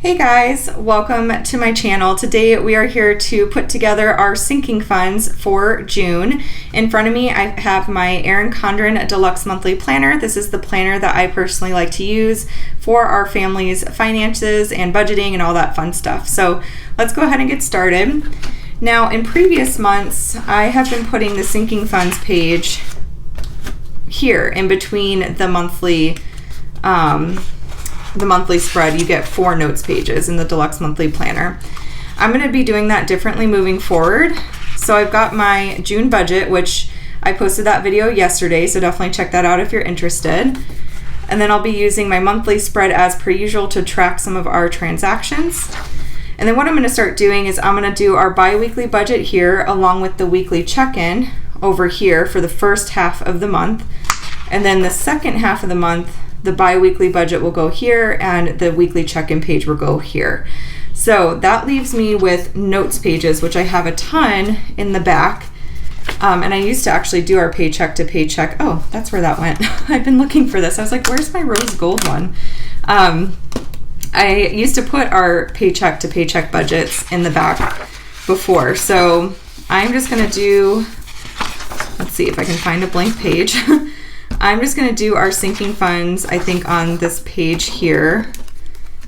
Hey guys, welcome to my channel. Today we are here to put together our sinking funds for June. In front of me I have my Erin Condren Deluxe Monthly Planner. This is the planner that I personally like to use for our family's finances and budgeting and all that fun stuff. So let's go ahead and get started. Now in previous months I have been putting the sinking funds page here in between the monthly spread. You get 4 notes pages in the Deluxe Monthly Planner. I'm going to be doing that differently moving forward. So I've got my June budget, which I posted that video yesterday, so definitely check that out if you're interested. And then I'll be using my monthly spread as per usual to track some of our transactions. And then what I'm going to start doing is I'm going to do our bi-weekly budget here along with the weekly check-in over here for the first half of the month. And then the second half of the month, the bi-weekly budget will go here and the weekly check-in page will go here. So that leaves me with notes pages, which I have a ton in the back. And I used to actually do our paycheck to paycheck. Oh, that's where that went. I've been looking for this. I was like, where's my rose gold one? I used to put our paycheck to paycheck budgets in the back before. So I'm just gonna do, let's see if I can find a blank page. I'm just going to do our sinking funds, I think, on this page here.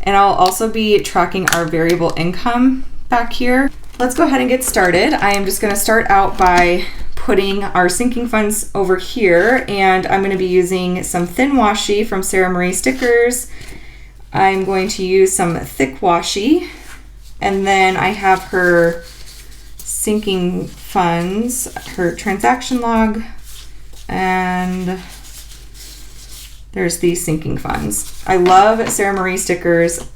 And I'll also be tracking our variable income back here. Let's go ahead and get started. I am just going to start out by putting our sinking funds over here. And I'm going to be using some thin washi from Sara Marie Stickers. I'm going to use some thick washi. And then I have her sinking funds, her transaction log, and there's these sinking funds. I love Sara Marie stickers,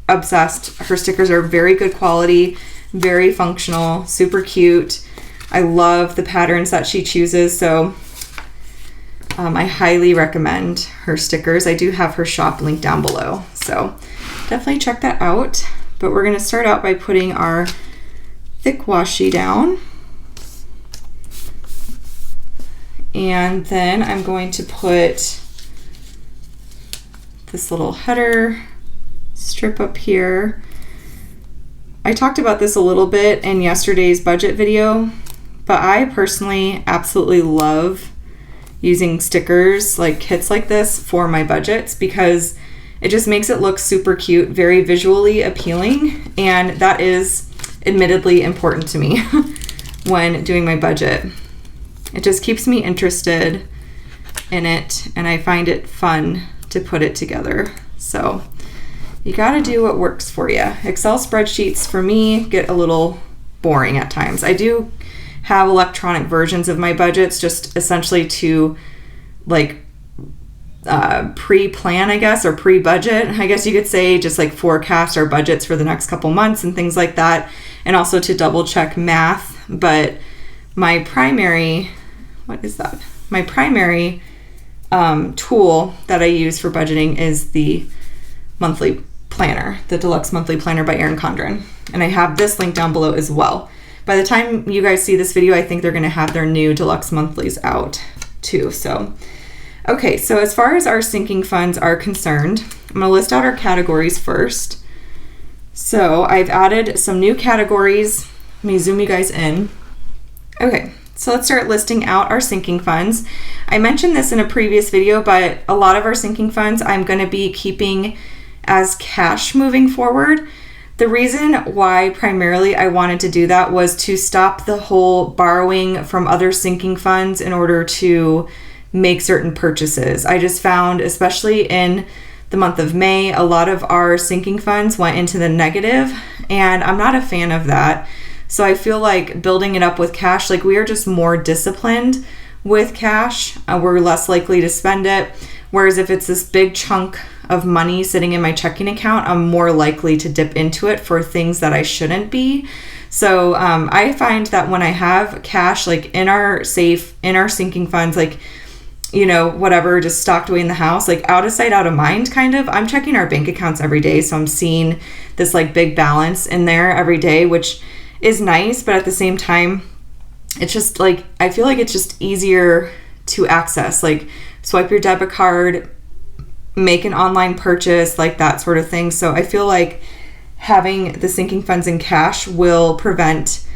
obsessed. Her stickers are very good quality, very functional, super cute. I love the patterns that she chooses, so I highly recommend her stickers. I do have her shop linked down below, so definitely check that out. But we're gonna start out by putting our thick washi down. And then I'm going to put this little header strip up here. I talked about this a little bit in yesterday's budget video, but I personally absolutely love using stickers, like kits like this, for my budgets because it just makes it look super cute, very visually appealing, and that is admittedly important to me when doing my budget. It just keeps me interested in it, and I find it fun to put it together. So you got to do what works for you. Excel spreadsheets for me get a little boring at times. I do have electronic versions of my budgets just essentially to like pre-plan, I guess, or pre-budget, I guess you could say, just like forecast our budgets for the next couple months and things like that, and also to double check math. But my primary, my primary tool that I use for budgeting is the monthly planner, the Deluxe Monthly Planner by Erin Condren. And I have this link down below as well. By the time you guys see this video, I think they're going to have their new Deluxe Monthlies out too. So, okay, so as far as our sinking funds are concerned, I'm going to list out our categories first. So I've added some new categories. Let me zoom you guys in. Okay. So let's start listing out our sinking funds. I mentioned this in a previous video, but a lot of our sinking funds I'm going to be keeping as cash moving forward. The reason why primarily I wanted to do that was to stop the whole borrowing from other sinking funds in order to make certain purchases. I just found, especially in the month of May, a lot of our sinking funds went into the negative, and I'm not a fan of that. So I feel like building it up with cash, like we are just more disciplined with cash. We're less likely to spend it. Whereas if it's this big chunk of money sitting in my checking account, I'm more likely to dip into it for things that I shouldn't be. So I find that when I have cash, like in our safe, in our sinking funds, like, you know, whatever, just stocked away in the house, like out of sight, out of mind, kind of. I'm checking our bank accounts every day. So I'm seeing this like big balance in there every day, which is nice, but at the same time, it's just like, I feel like it's just easier to access. Like swipe your debit card, make an online purchase, like that sort of thing. So I feel like having the sinking funds in cash will prevent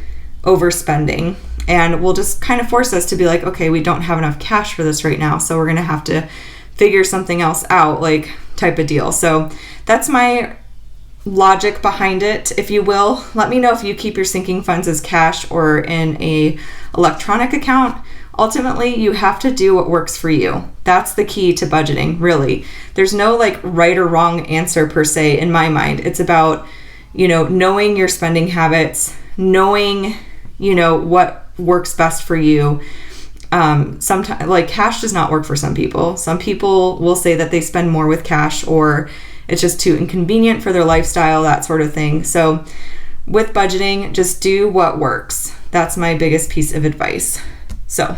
overspending and will just kind of force us to be like, okay, we don't have enough cash for this right now, so we're going to have to figure something else out, like type of deal. So that's my logic behind it, if you will. Let me know if you keep your sinking funds as cash or in a electronic account. Ultimately, you have to do what works for you. That's the key to budgeting, really. There's no like right or wrong answer per se in my mind. It's about, knowing your spending habits, knowing, what works best for you. Sometimes like cash does not work for some people. Some people will say that they spend more with cash, or it's just too inconvenient for their lifestyle, that sort of thing. So with budgeting, just do what works. That's my biggest piece of advice. So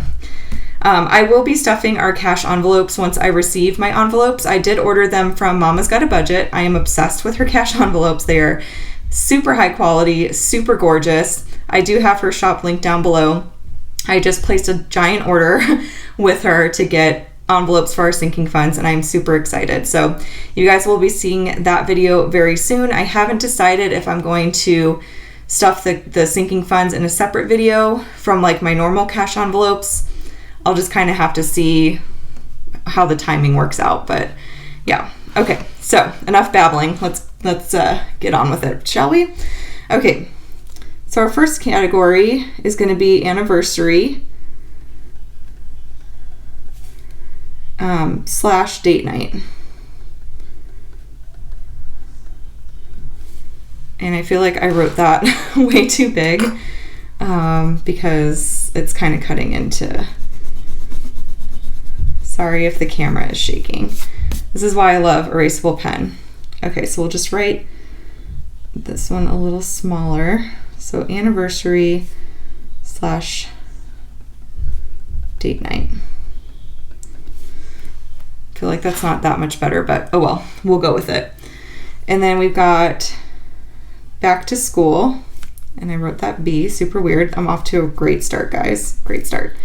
I will be stuffing our cash envelopes once I receive my envelopes. I did order them from Mama's Got a Budget. I am obsessed with her cash envelopes. They are super high quality, super gorgeous. I do have her shop link down below. I just placed a giant order with her to get envelopes for our sinking funds, and I'm super excited. So you guys will be seeing that video very soon. I haven't decided if I'm going to stuff the sinking funds in a separate video from like my normal cash envelopes. I'll just kind of have to see how the timing works out, but yeah. Okay, so enough babbling. Let's get on with it, shall we? Okay, so our first category is going to be anniversary / date night. And I feel like I wrote that way too big because it's kind of cutting into... Sorry if the camera is shaking. This is why I love erasable pen. Okay, so we'll just write this one a little smaller. So anniversary / date night. I feel like that's not that much better, but oh well, we'll go with it. And then we've got back to school, and I wrote that B, super weird. I'm off to a great start, guys. Great start.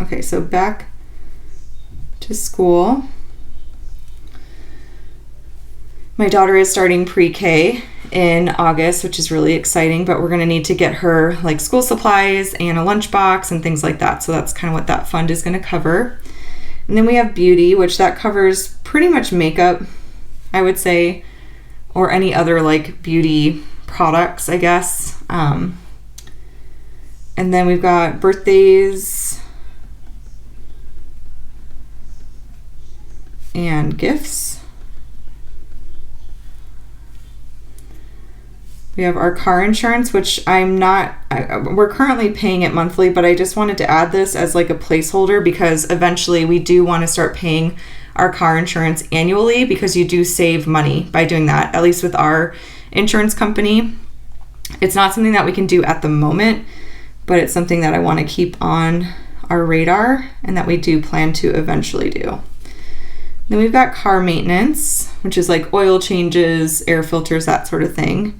Okay, so back to school. My daughter is starting pre-K in August, which is really exciting, but we're going to need to get her like school supplies and a lunchbox and things like that. So that's kind of what that fund is going to cover. And then we have beauty, which that covers pretty much makeup, I would say, or any other like beauty products, I guess. And then we've got birthdays and gifts. We have our car insurance, which we're currently paying it monthly, but I just wanted to add this as like a placeholder because eventually we do want to start paying our car insurance annually because you do save money by doing that, at least with our insurance company. It's not something that we can do at the moment, but it's something that I want to keep on our radar and that we do plan to eventually do. Then we've got car maintenance, which is like oil changes, air filters, that sort of thing.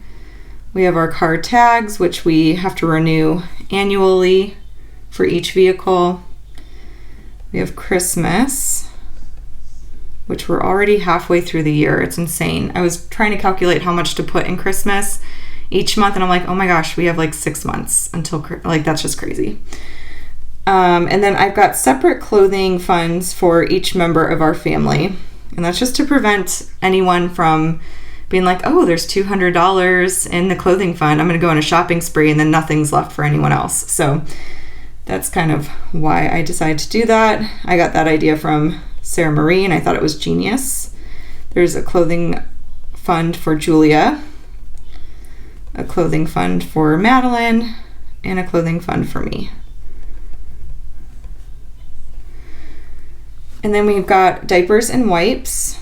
We have our car tags, which we have to renew annually for each vehicle. We have Christmas, which we're already halfway through the year. It's insane. I was trying to calculate how much to put in Christmas each month, and I'm like, oh my gosh, we have like 6 months until, like, that's just crazy. And then I've got separate clothing funds for each member of our family, and that's just to prevent anyone from being like, oh, there's $200 in the clothing fund. I'm going to go on a shopping spree and then nothing's left for anyone else. So that's kind of why I decided to do that. I got that idea from Sara Marie and I thought it was genius. There's a clothing fund for Julia, a clothing fund for Madeline, and a clothing fund for me. And then we've got diapers and wipes.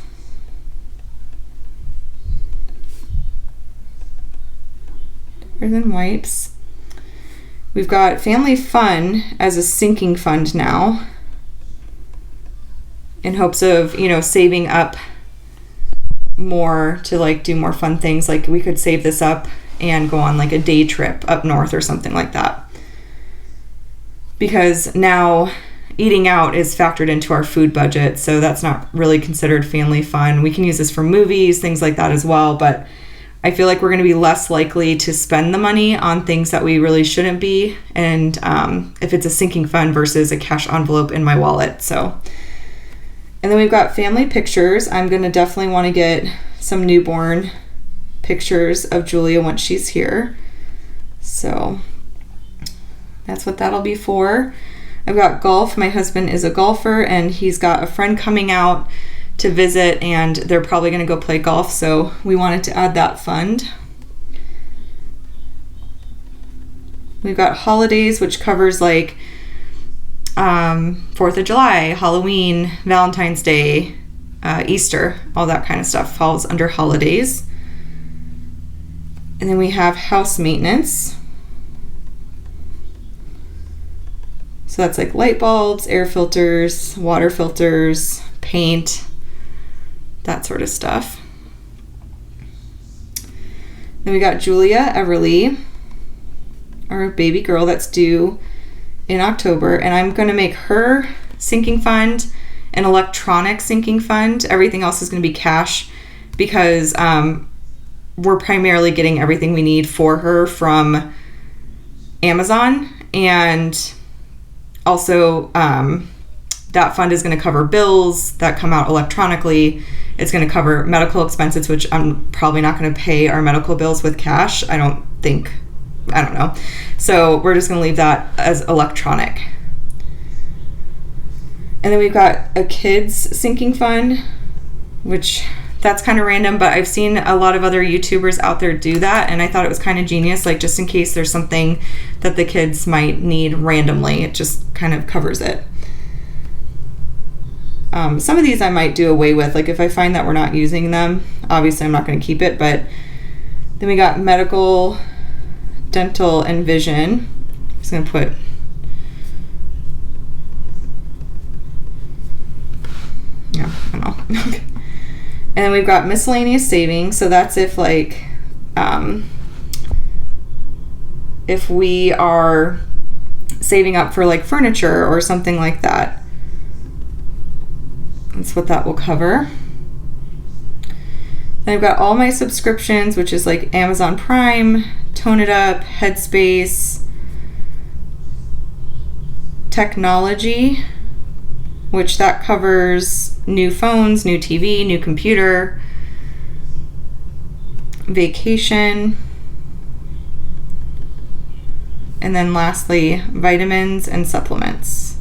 And wipes. We've got family fun as a sinking fund now in hopes of, saving up more to like do more fun things. Like we could save this up and go on like a day trip up north or something like that. Because now, eating out is factored into our food budget, so that's not really considered family fun. We can use this for movies, things like that as well, but I feel like we're going to be less likely to spend the money on things that we really shouldn't be, and if it's a sinking fund versus a cash envelope in my wallet. So, and then we've got family pictures. I'm going to definitely want to get some newborn pictures of Julia once she's here. So that's what that'll be for. I've got golf. My husband is a golfer, and he's got a friend coming out to visit, and they're probably going to go play golf, so we wanted to add that fund. We've got holidays, which covers like 4th of July, Halloween, Valentine's Day, Easter, all that kind of stuff falls under holidays. And then we have house maintenance. So that's like light bulbs, air filters, water filters, paint, that sort of stuff. Then we got Julia Everly, our baby girl that's due in October, and I'm going to make her sinking fund an electronic sinking fund. Everything else is going to be cash because we're primarily getting everything we need for her from Amazon, and also that fund is going to cover bills that come out electronically. It's going to cover medical expenses, which I'm probably not going to pay our medical bills with cash. I don't know. So we're just going to leave that as electronic. And then we've got a kids sinking fund, which that's kind of random, but I've seen a lot of other YouTubers out there do that, and I thought it was kind of genius, like just in case there's something that the kids might need randomly, it just kind of covers it. Some of these I might do away with, like if I find that we're not using them, obviously I'm not going to keep it. But then we got medical, dental, and vision. I'm just going to put I don't know. Okay. And then we've got miscellaneous savings, so that's if like if we are saving up for like furniture or something like that. That's what that will cover. Then I've got all my subscriptions, which is like Amazon Prime, Tone It Up, Headspace, technology, which that covers new phones, new TV, new computer, vacation, and then lastly, vitamins and supplements.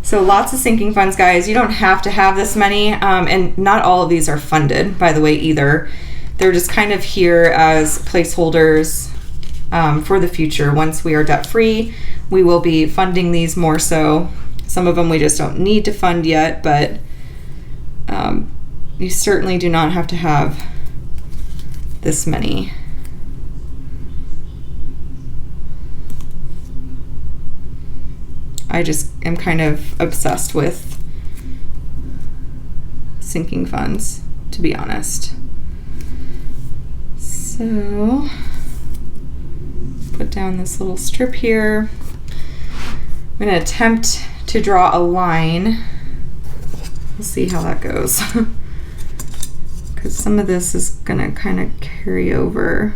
So lots of sinking funds, guys. You don't have to have this many, and not all of these are funded, by the way, either. They're just kind of here as placeholders for the future. Once we are debt-free, we will be funding these more so. Some of them we just don't need to fund yet, but you certainly do not have to have this many. I just am kind of obsessed with sinking funds, to be honest. So, put down this little strip here. I'm going to attempt to draw a line. We'll see how that goes. Because some of this is going to kind of carry over.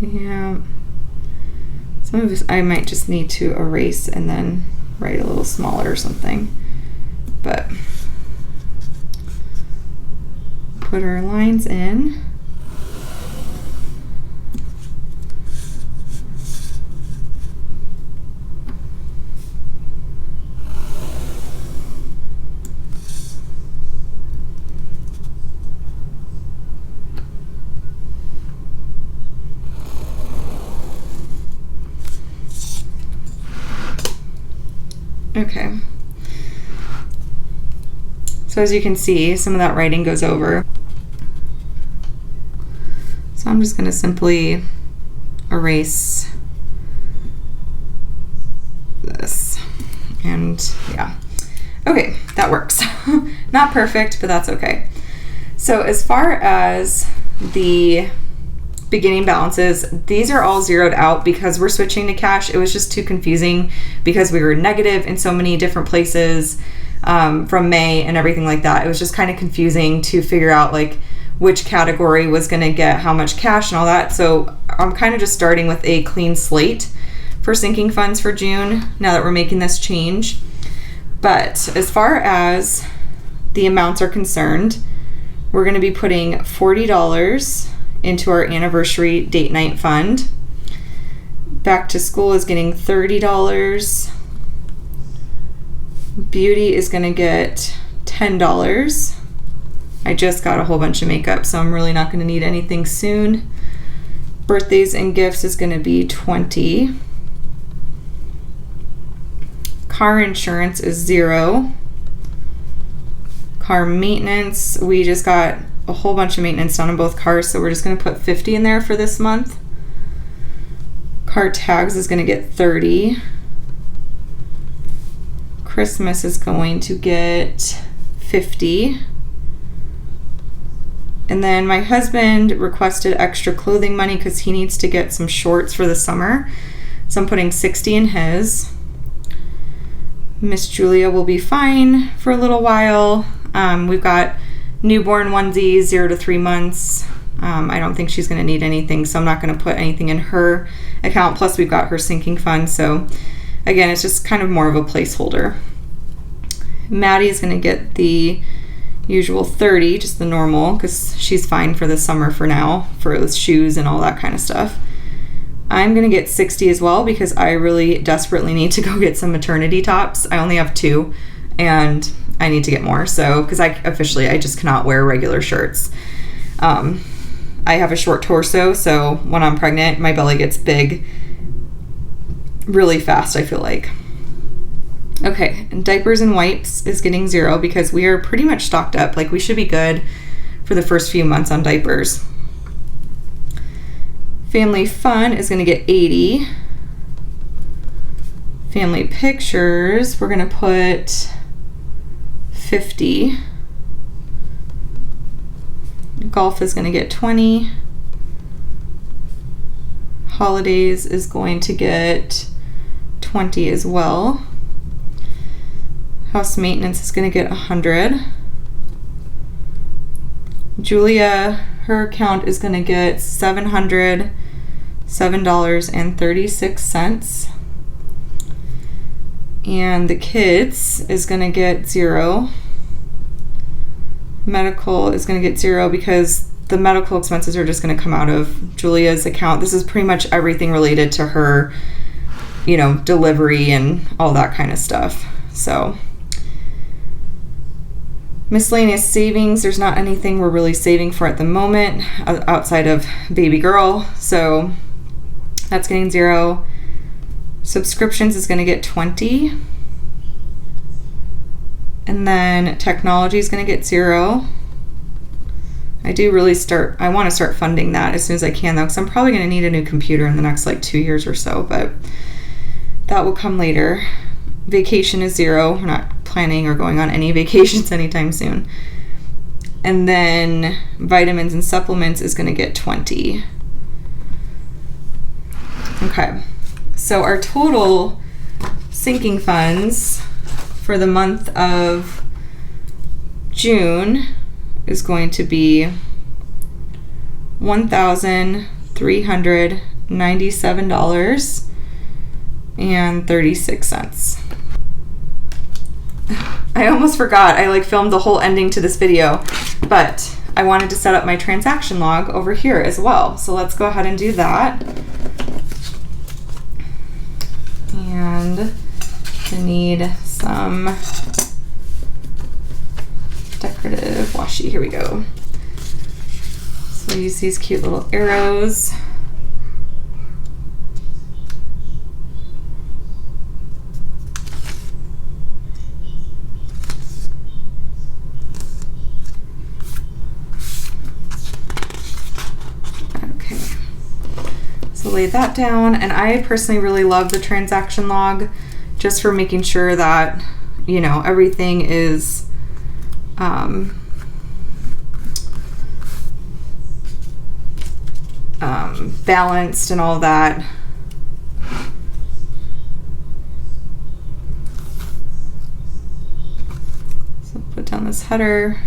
Yeah. Some of this I might just need to erase and then write a little smaller or something. But put our lines in. Okay. So as you can see, some of that writing goes over. So I'm just going to simply erase this. And yeah. Okay, that works. Not perfect, but that's okay. So as far as the beginning balances, these are all zeroed out because we're switching to cash. It was just too confusing because we were negative in so many different places from May and everything like that. It was just kind of confusing to figure out like which category was going to get how much cash and all that. So I'm kind of just starting with a clean slate for sinking funds for June now that we're making this change. But as far as the amounts are concerned, we're going to be putting $40 into our anniversary date night fund. Back to school is getting $30. Beauty is going to get $10. I just got a whole bunch of makeup, so I'm really not going to need anything soon. Birthdays and gifts is going to be $20. Car insurance is $0. Car maintenance, we just got a whole bunch of maintenance done on both cars, so we're just going to put $50 in there for this month. Car tags is going to get $30. Christmas is going to get $50. And then my husband requested extra clothing money because he needs to get some shorts for the summer, so I'm putting $60 in his. Miss Julia will be fine for a little while. We've got newborn onesies, 0 to 3 months. I don't think she's going to need anything, so I'm not going to put anything in her account. Plus, we've got her sinking fund. So, again, it's just kind of more of a placeholder. Maddie's going to get the usual 30, just the normal, because she's fine for the summer for now, for shoes and all that kind of stuff. I'm going to get 60 as well because I really desperately need to go get some maternity tops. I only have 2, and I need to get more. So, because I just cannot wear regular shirts. I have a short torso, so when I'm pregnant, my belly gets big really fast, I feel like. Okay, and diapers and wipes is getting 0 because we are pretty much stocked up. Like, we should be good for the first few months on diapers. Family fun is going to get 80. Family pictures, we're going to put 50. Golf is going to get 20. Holidays is going to get 20 as well. House maintenance is going to get 100. Julia, her account is going to get $707.36. And the kids is going to get 0. Medical is going to get 0 because the medical expenses are just going to come out of Julia's account. This is pretty much everything related to her, delivery and all that kind of stuff. So, miscellaneous savings, there's not anything we're really saving for at the moment outside of baby girl. So, that's getting 0. Subscriptions is going to get 20. And then technology is going to get 0. I want to start funding that as soon as I can, though, because I'm probably going to need a new computer in the next 2 years or so, but that will come later. Vacation is 0. We're not planning or going on any vacations anytime soon. And then vitamins and supplements is going to get 20. Okay. So our total sinking funds for the month of June is going to be $1,397.36. I almost forgot. I filmed the whole ending to this video, but I wanted to set up my transaction log over here as well. So let's go ahead and do that. And I need some decorative washi. Here we go. So use these cute little arrows. Okay. So lay that down, and I personally really love the transaction log just for making sure that, you know, everything is balanced and all that. So put down this header,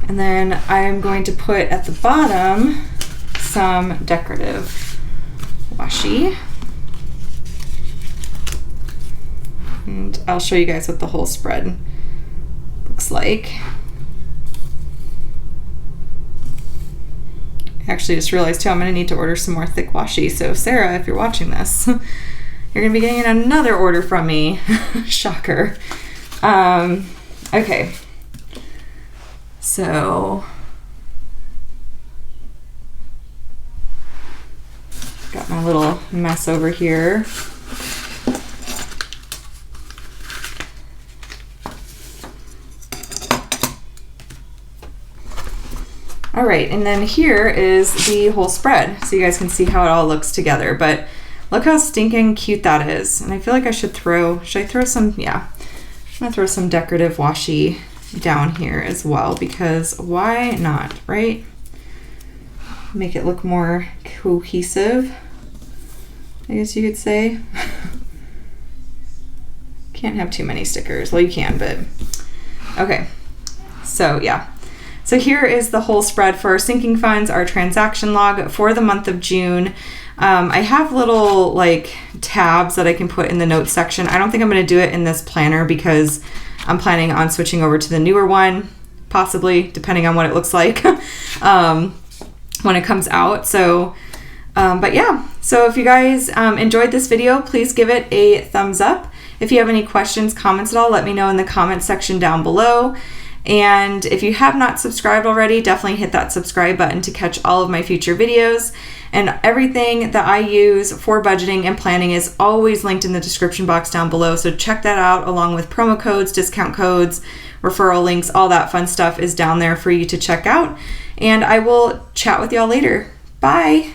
and then I'm going to put at the bottom some decorative washi, and I'll show you guys what the whole spread looks like. I actually just realized too, I'm going to need to order some more thick washi. So Sarah, if you're watching this, you're going to be getting another order from me. Shocker. Okay. So got my little mess over here. All right, and then here is the whole spread, so you guys can see how it all looks together. But look how stinking cute that is. And I feel like I should I throw some, yeah. I'm gonna throw some decorative washi down here as well, because why not, right? Make it look more cohesive, I guess you could say. Can't have too many stickers. Well, you can, but okay. So yeah. So here is the whole spread for our sinking funds, our transaction log for the month of June. I have little like tabs that I can put in the notes section. I don't think I'm going to do it in this planner because I'm planning on switching over to the newer one, possibly, depending on what it looks like when it comes out. So, but yeah, so if you guys enjoyed this video, please give it a thumbs up. If you have any questions, comments at all, let me know in the comment section down below. And if you have not subscribed already, definitely hit that subscribe button to catch all of my future videos. And everything that I use for budgeting and planning is always linked in the description box down below. So check that out, along with promo codes, discount codes, referral links, all that fun stuff is down there for you to check out. And I will chat with y'all later. Bye.